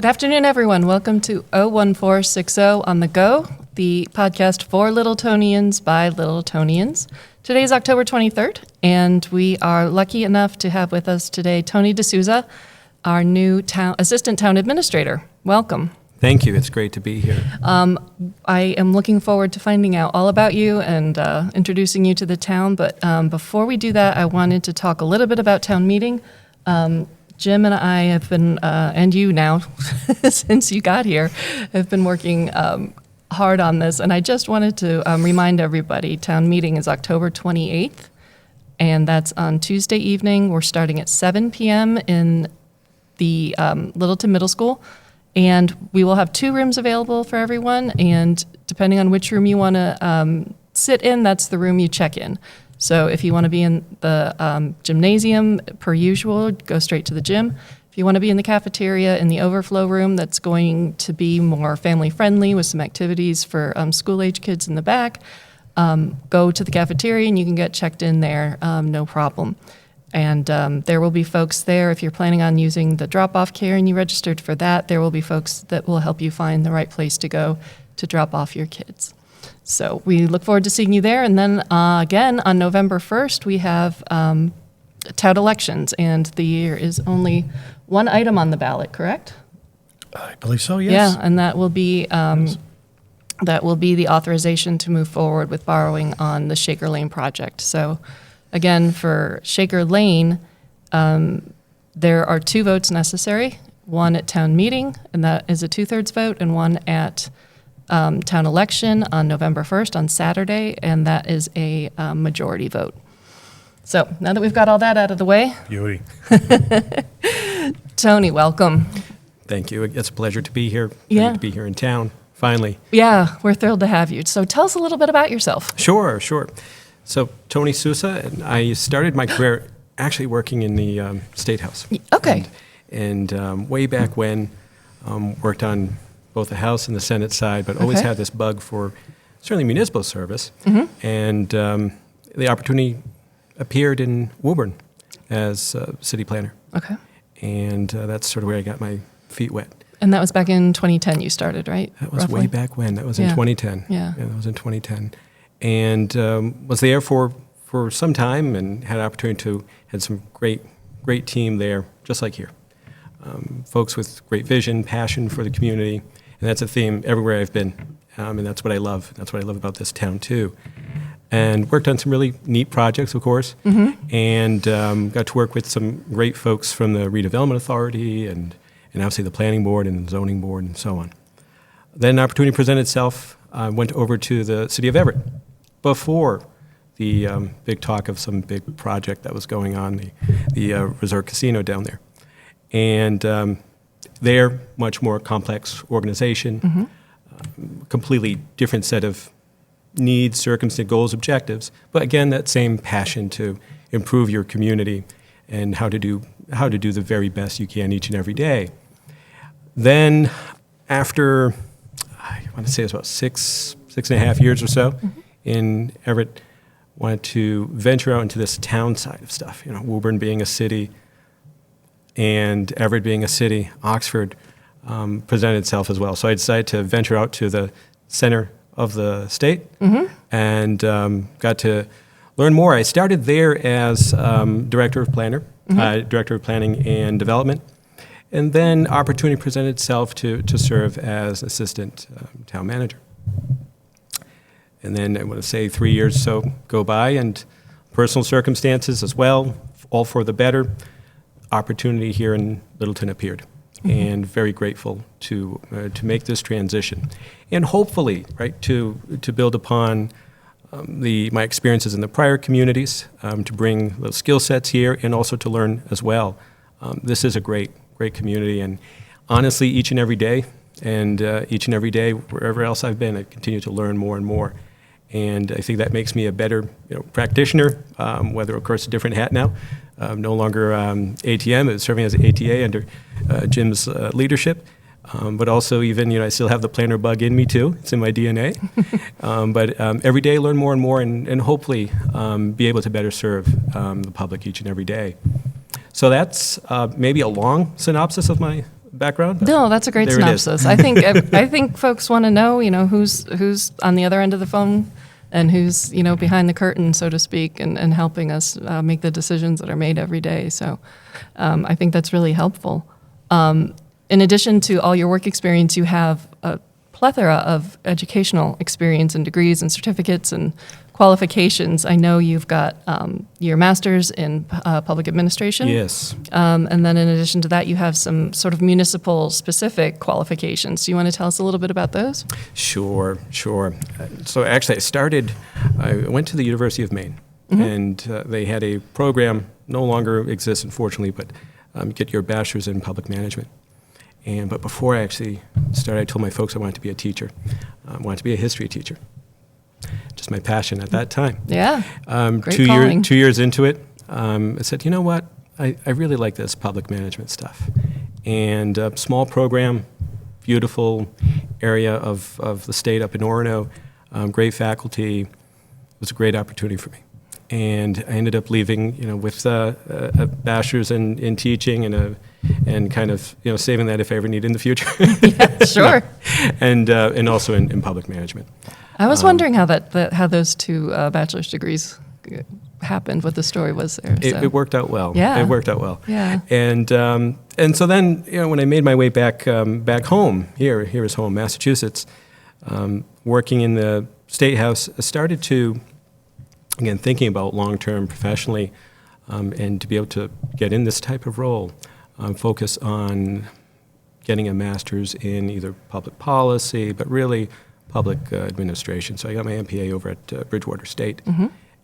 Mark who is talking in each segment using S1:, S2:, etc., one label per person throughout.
S1: Good afternoon, everyone. Welcome to 01460 on the Go, the podcast for Littletonians by Littletonians. Today is October 23rd, and we are lucky enough to have with us today Tony Sousa, our new assistant town administrator. Welcome.
S2: Thank you. It's great to be here.
S1: I am looking forward to finding out all about you and introducing you to the town. But before we do that, I wanted to talk a little bit about town meeting. Jim and I have been, and you now, since you got here, have been working hard on this. And I just wanted to remind everybody, town meeting is October 28th, and that's on Tuesday evening. We're starting at 7 p.m. in the Littleton Middle School. And we will have 2 rooms available for everyone. And depending on which room you want to sit in, that's the room you check in. So if you want to be in the gymnasium, per usual, go straight to the gym. If you want to be in the cafeteria, in the overflow room, that's going to be more family-friendly with some activities for school-age kids in the back, go to the cafeteria and you can get checked in there, no problem. And there will be folks there, if you're planning on using the drop-off care and you registered for that, there will be folks that will help you find the right place to go to drop off your kids. So we look forward to seeing you there. And then again, on November 1st, we have town elections, and the year is only one item on the ballot, correct?
S3: I believe so, yes.
S1: Yeah, and that will be the authorization to move forward with borrowing on the Shaker Lane project. So again, for Shaker Lane, there are 2 votes necessary, one at town meeting, and that is a 2/3 vote, and one at town election on November 1st, on Saturday, and that is a majority vote. So now that we've got all that out of the way.
S3: Beauty.
S1: Tony, welcome.
S2: Thank you. It's a pleasure to be here.
S1: Yeah.
S2: To be here in town, finally.
S1: Yeah, we're thrilled to have you. So tell us a little bit about yourself.
S2: Sure. So Tony Sousa, and I started my career actually working in the State House.
S1: Okay.
S2: And way back when, worked on both the House and the Senate side, but always had this bug for certainly municipal service. Mm-hmm. And the opportunity appeared in Woburn as city planner.
S1: Okay.
S2: And that's sort of where I got my feet wet.
S1: And that was back in 2010 you started, right?
S2: That was
S1: roughly?
S2: way back when. That was in 2010.
S1: Yeah.
S2: That was in 2010. And was there for some time and had an opportunity had some great team there, just like here. Folks with great vision, passion for the community, and that's a theme everywhere I've been, and that's what I love. That's what I love about this town, too. And worked on some really neat projects, of course, and got to work with some great folks from the Redevelopment Authority and obviously the Planning Board and the Zoning Board and so on. Then an opportunity presented itself. I went over to the city of Everett before the big talk of some big project that was going on, the resort casino down there. And they're much more complex organization, completely different set of needs, circumstances, goals, objectives. But again, that same passion to improve your community and how to do the very best you can each and every day. Then after, I want to say it was about six and a half years or so in Everett, wanted to venture out into this town side of stuff. You know, Woburn being a city and Everett being a city, Oxford presented itself as well. So I decided to venture out to the center of the state and got to learn more. I started there as director of planning and development, and then opportunity presented itself to serve as assistant town manager. And then I want to say 3 years or so go by, and personal circumstances as well, all for the better. Opportunity here in Littleton appeared, and very grateful to make this transition, and hopefully, right, to build upon my experiences in the prior communities, to bring those skill sets here, and also to learn as well. This is a great community, and honestly, each and every day, wherever else I've been, I continue to learn more and more. And I think that makes me a better practitioner, whether, of course, a different hat now. No longer ATM, serving as ATA under Jim's leadership. But also even, I still have the planner bug in me too. It's in my DNA. But every day learn more and more and hopefully be able to better serve the public each and every day. So that's maybe a long synopsis of my background?
S1: No, that's a great
S2: There it is.
S1: synopsis. I think folks want to know, who's on the other end of the phone and who's, behind the curtain, so to speak, and helping us make the decisions that are made every day. So I think that's really helpful. In addition to all your work experience, you have a plethora of educational experience and degrees and certificates and qualifications. I know you've got your master's in public administration.
S2: Yes.
S1: And then in addition to that, you have some sort of municipal specific qualifications. Do you want to tell us a little bit about those?
S2: Sure. So actually I went to the University of Maine, and they had a program, no longer exists unfortunately, but get your bachelor's in public management. But before I actually started, I told my folks I wanted to be a teacher. I wanted to be a history teacher. Just my passion at that time.
S1: Yeah, great
S2: 2
S1: calling.
S2: 2 years into it, I said, you know what? I really like this public management stuff. And small program, beautiful area of the state up in Orono, great faculty. It was a great opportunity for me. And I ended up leaving, with a bachelor's in teaching and kind of, saving that if I ever need it in the future.
S1: Yeah, sure.
S2: And also in public management.
S1: I was wondering how how those two bachelor's degrees happened, what the story was there.
S2: It worked out well.
S1: Yeah.
S2: It worked out well.
S1: Yeah.
S2: And so then, when I made my way back home, here is home, Massachusetts, working in the State House, I started to, again, thinking about long-term professionally, and to be able to get in this type of role, focus on getting a master's in either public policy, but really public administration. So I got my MPA over at Bridgewater State,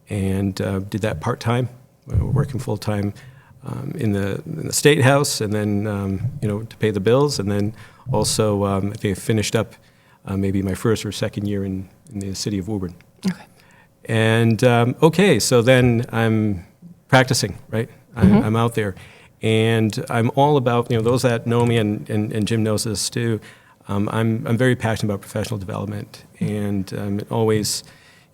S2: and did that part-time, working full-time in the State House, and then to pay the bills, and then also I think I finished up maybe my first or second year in the city of Woburn.
S1: Okay.
S2: And so then I'm practicing, right? I'm out there, and I'm all about those that know me, and Jim knows this too. I'm very passionate about professional development, and always,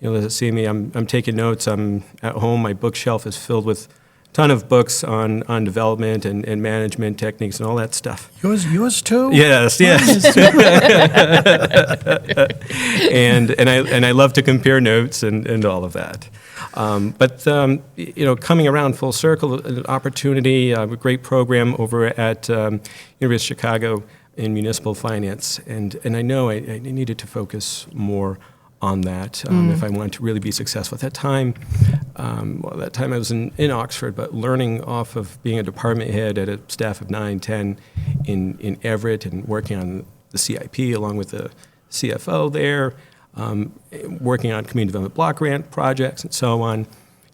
S2: as you see me, I'm taking notes. I'm at home. My bookshelf is filled with a ton of books on development and management techniques and all that stuff.
S3: Yours too?
S2: Yes. and I love to compare notes and all of that. But coming around full circle, an opportunity, a great program over at University of Chicago in municipal finance, and I know I needed to focus more on that if I wanted to really be successful. At that time, I was in Oxford, but learning off of being a department head at a staff of 9, 10 in Everett, and working on the CIP along with the CFO there, working on community development block grant projects and so on,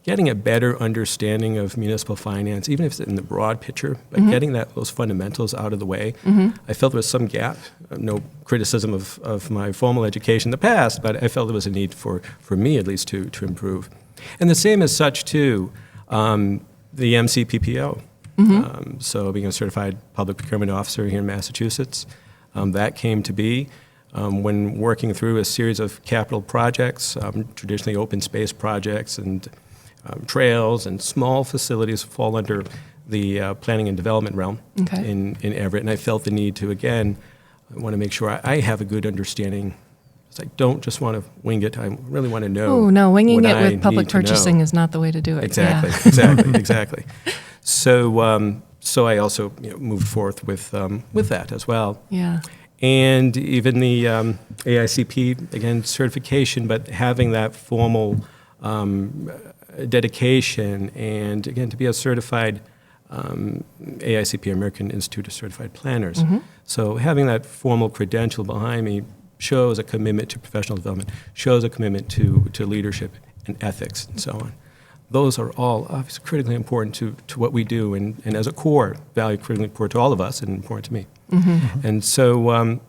S2: getting a better understanding of municipal finance, even if it's in the broad picture, but getting those fundamentals out of the way. I felt there was some gap, no criticism of my formal education in the past, but I felt there was a need for me at least to improve. And the same as such too, the MCPPO. So being a certified public procurement officer here in Massachusetts, that came to be when working through a series of capital projects, traditionally open space projects and trails and small facilities fall under the planning and development realm in Everett. And I felt the need to, again, I want to make sure I have a good understanding. I don't just want to wing it. I really want to know.
S1: Oh, no, winging
S2: what
S1: it
S2: I
S1: with public
S2: need to know.
S1: purchasing is not the way to do it.
S2: Exactly,
S1: Yeah.
S2: exactly. So I also moved forth with that as well.
S1: Yeah.
S2: And even the AICP, again, certification, but having that formal dedication, and again, to be a certified AICP, American Institute of Certified Planners. So having that formal credential behind me shows a commitment to professional development, shows a commitment to leadership and ethics and so on. Those are all obviously critically important to what we do, and as a core value, critically important to all of us and important to me. And so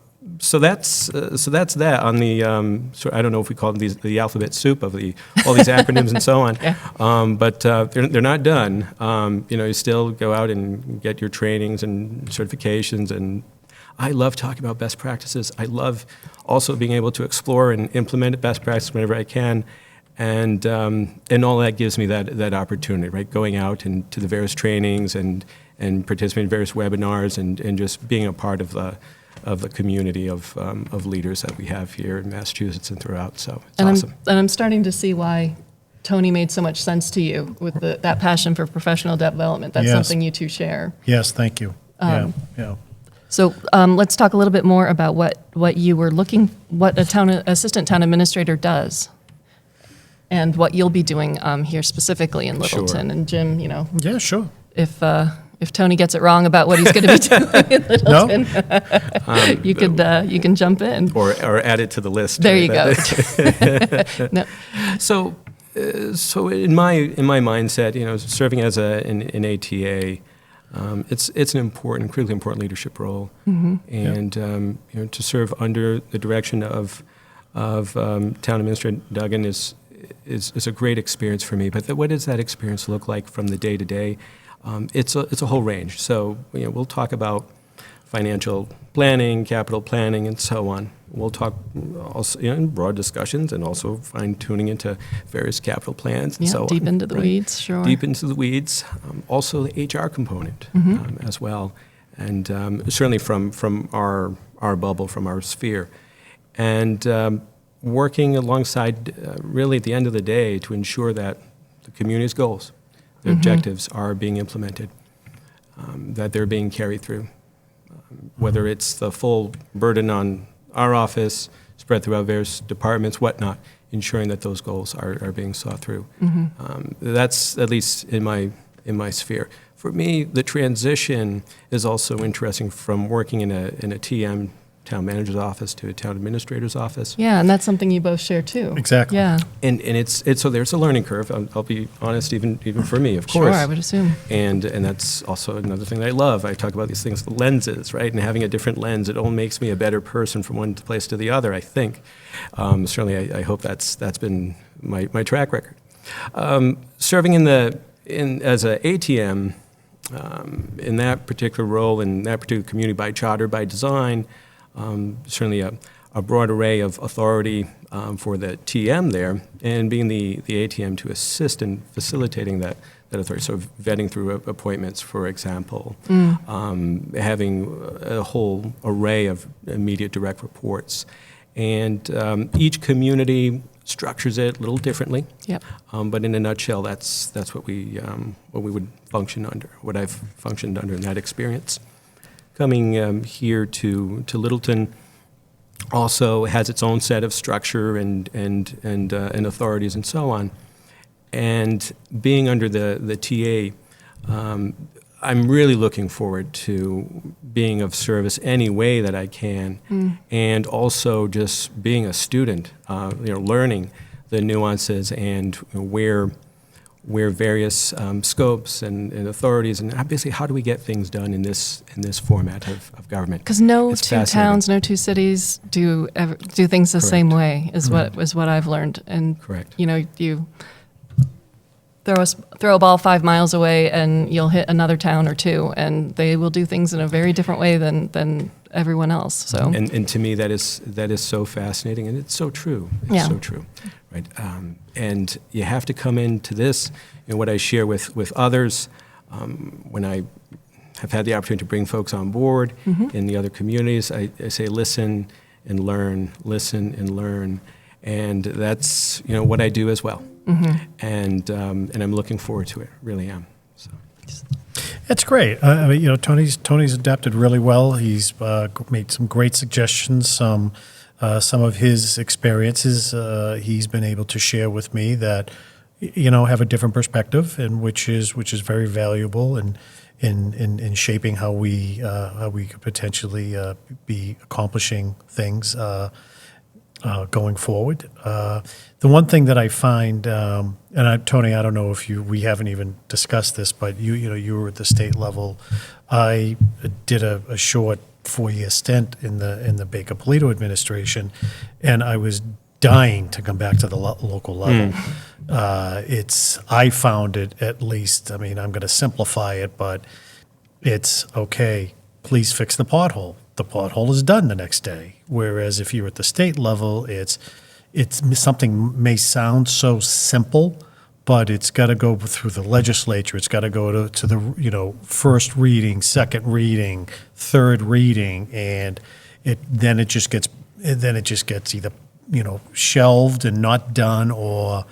S2: that's that on the I don't know if we call them the alphabet soup of all these acronyms and so on. But they're not done. You still go out and get your trainings and certifications, and I love talking about best practices. I love also being able to explore and implement best practices whenever I can. and all that gives me that opportunity, right? Going out and to the various trainings and participating in various webinars and just being a part of the community of leaders that we have here in Massachusetts and throughout. So it's awesome.
S1: I'm starting to see why Tony made so much sense to you with that passion for professional development. That's
S3: Yes.
S1: something you two share.
S3: Yes, thank you. Yeah.
S1: So let's talk a little bit more about what you were what assistant town administrator does, and what you'll be doing here specifically in Littleton.
S2: Sure.
S1: And Jim,
S3: Yeah, sure.
S1: if Tony gets it wrong about what he's going to be doing in Littleton, you can jump in.
S2: Or add it to the list.
S1: There
S2: right?
S1: you go. No.
S2: So in my mindset, serving as an ATA, it's an critically important leadership role, and to serve under the direction of Town Administrator Duggan is a great experience for me. But what does that experience look like from the day to day? It's a whole range. So we'll talk about financial planning, capital planning, and so on. We'll talk also in broad discussions and also fine-tuning into various capital plans and so on.
S1: Deep into the
S2: right?
S1: weeds, sure.
S2: Deep into the weeds. Also the HR component as well. And certainly from our bubble, from our sphere. And working alongside, really at the end of the day, to ensure that the community's goals, the objectives are being implemented, that they're being carried through. Whether it's the full burden on our office, spread throughout various departments, whatnot, ensuring that those goals are being sought through. That's at least in my sphere. For me, the transition is also interesting from working in a TM, town manager's office, to a town administrator's office.
S1: Yeah, and that's something you both share too.
S3: Exactly.
S1: Yeah.
S2: And it's so there's a learning curve. I'll be honest, even for me, of
S1: Sure,
S2: course.
S1: I would assume.
S2: And that's also another thing that I love. I talk about these things, the lenses, right? And having a different lens, it only makes me a better person from one place to the other, I think. Certainly, I hope that's been my track record. Serving as a ATM, in that particular role, in that particular community, by charter, by design, certainly a broad array of authority for the TM there, and being the ATM to assist in facilitating that authority. So vetting through appointments, for example, having a whole array of immediate direct reports. And each community structures it a little differently.
S1: Yep.
S2: But in a nutshell, that's what we would function under, what I've functioned under in that experience. Coming here to Littleton also has its own set of structure and authorities and so on. And being under the TA, I'm really looking forward to being of service any way that I can, and also just being a student, learning the nuances and where various scopes and authorities, and basically how do we get things done in this format of government?
S1: Because no
S2: It's
S1: two
S2: fascinating.
S1: towns, no two cities do things the same way. Is
S2: Correct.
S1: what I've learned. And
S2: Correct.
S1: You throw a ball 5 miles away, and you'll hit another town or two, and they will do things in a very different way than everyone else. So
S2: And to me, that is so fascinating, and it's so true. It's
S1: Yeah.
S2: so true, right? And you have to come into this, what I share with others, when I have had the opportunity to bring folks on board in the other communities, I say listen and learn, and that's what I do as well. And I'm looking forward to it, really am. So.
S3: It's great. Tony's adapted really well. He's made some great suggestions. Some of his experiences he's been able to share with me that have a different perspective, and which is very valuable in shaping how we could potentially be accomplishing things going forward. The one thing that I find, Tony, I don't know if we haven't even discussed this, but you were at the state level. I did a short 4-year stint in the Baker Polito administration, and I was dying to come back to the local level. I found it, at least, I'm going to simplify it, but it's okay, please fix the pothole. The pothole is done the next day. Whereas if you're at the state level, it's, something may sound so simple, but it's got to go through the legislature. It's got to go to the first reading, second reading, third reading, and then it just gets either shelved and not done, or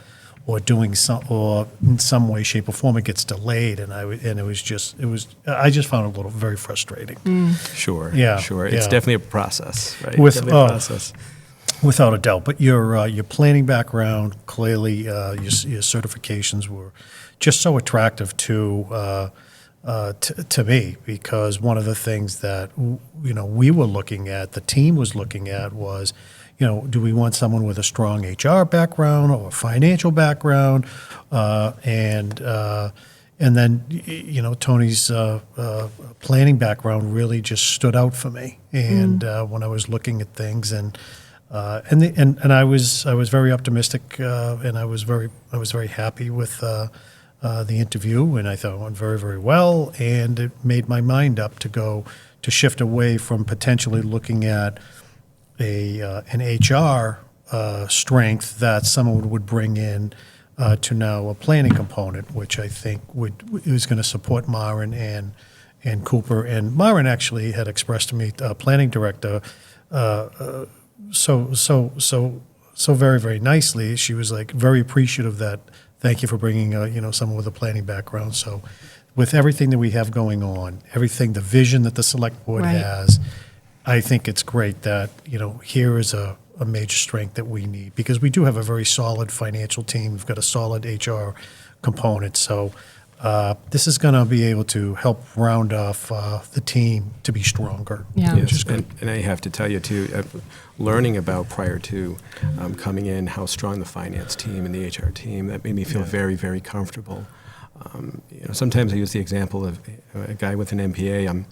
S3: doing or in some way, shape, or form it gets delayed. And I just found it a little very frustrating.
S2: Sure.
S3: Yeah,
S2: Sure. It's
S3: yeah.
S2: definitely a process, right?
S3: With-
S2: Definitely a
S3: oh,
S2: process.
S3: Without a doubt. But your planning background, clearly, your certifications were just so attractive to me, because one of the things that we were looking at, the team was looking at, was, do we want someone with a strong HR background or a financial background, and then Tony's planning background really just stood out for me, and when I was looking at things, and I was very optimistic, and I was very happy with the interview, and I thought it went very, very well, and it made my mind up to shift away from potentially looking at an HR strength that someone would bring in to now a planning component, which I think was going to support Myron and Cooper. And Myron actually had expressed to me, planning director, so very, very nicely. She was like very appreciative that, thank you for bringing someone with a planning background. So with everything that we have going on, the vision that the select board
S1: Right.
S3: has, I think it's great that here is a major strength that we need, because we do have a very solid financial team. We've got a solid HR component. So this is going to be able to help round off the team to be stronger.
S1: Yeah.
S3: which is
S2: Yes,
S3: good.
S2: and I have to tell you too, learning about prior to coming in how strong the finance team and the HR team, that made me feel very, very comfortable. Sometimes I use the example of a guy with an MPA.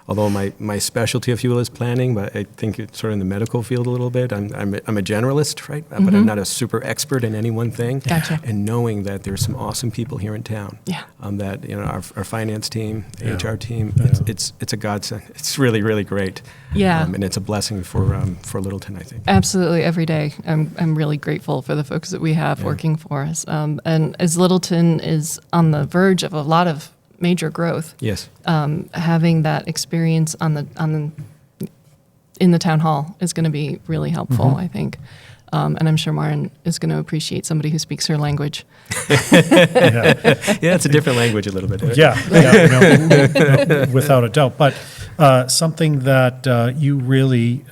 S2: Although my specialty, if you will, is planning, but I think it's sort of in the medical field a little bit. I'm a generalist, right? But I'm not a super expert in any one thing.
S1: Gotcha.
S2: And knowing that there's some awesome people here in town.
S1: Yeah.
S2: That our finance team,
S3: Yeah.
S2: HR team,
S3: Yeah.
S2: it's a godsend. It's really, really great.
S1: Yeah.
S2: And it's a blessing for Littleton, I think.
S1: Absolutely, every day. I'm really grateful for the folks that we have working for us. And as Littleton is on the verge of a lot of major growth,
S2: Yes.
S1: having that experience in the town hall is going to be really helpful, I think. And I'm sure Maren is going to appreciate somebody who speaks her language.
S2: Yeah, it's a different language a little bit. Right?
S3: Yeah, without a doubt. But something that you really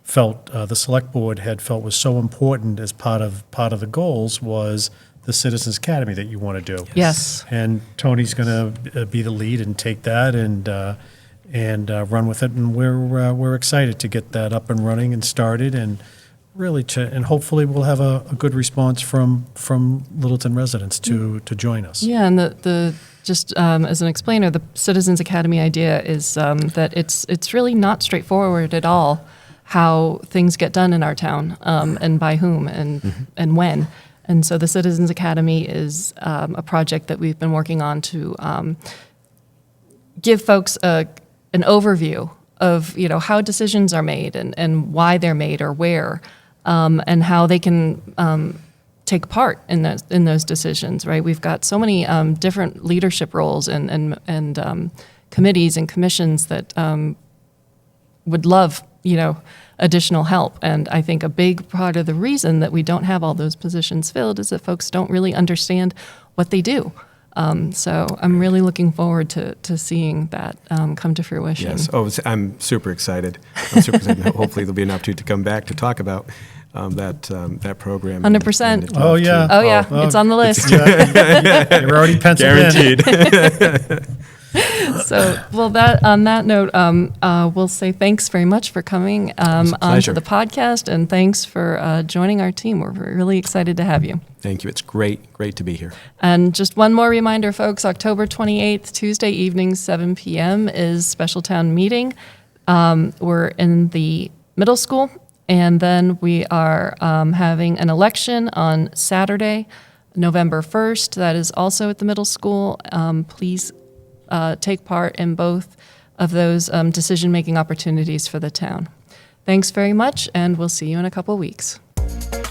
S3: felt the select board had felt was so important as part of the goals was the Citizens Academy that you want to do.
S1: Yes.
S3: And Tony's going to be the lead and take that and run with it. And we're excited to get that up and running and started, and really and hopefully we'll have a good response from Littleton residents to join us.
S1: Yeah, and the just as an explainer, the Citizens Academy idea is that it's really not straightforward at all how things get done in our town, and by whom and when. And so the Citizens Academy is a project that we've been working on to give folks an overview of how decisions are made and why they're made or where, and how they can take part in those decisions. Right, we've got so many different leadership roles and committees and commissions that would love additional help. And I think a big part of the reason that we don't have all those positions filled is that folks don't really understand what they do. So I'm really looking forward to seeing that come to fruition.
S2: Yes. Oh, I'm super excited. Hopefully there'll be an opportunity to come back to talk about that program.
S1: 100%.
S3: Oh, yeah.
S1: Oh yeah,
S3: Oh,
S1: it's on the list.
S3: You're already penciled in.
S2: Guaranteed.
S1: So, well, on that note, we'll say thanks very much for coming onto
S2: pleasure.
S1: the podcast, and thanks for joining our team. We're really excited to have you.
S2: Thank you. It's great to be here.
S1: And just one more reminder, folks, October 28th, Tuesday evening, 7 p.m. is special town meeting. We're in the middle school, and then we are having an election on Saturday, November 1st. That is also at the middle school. Please take part in both of those decision-making opportunities for the town. Thanks very much, and we'll see you in a couple weeks.
S3: you.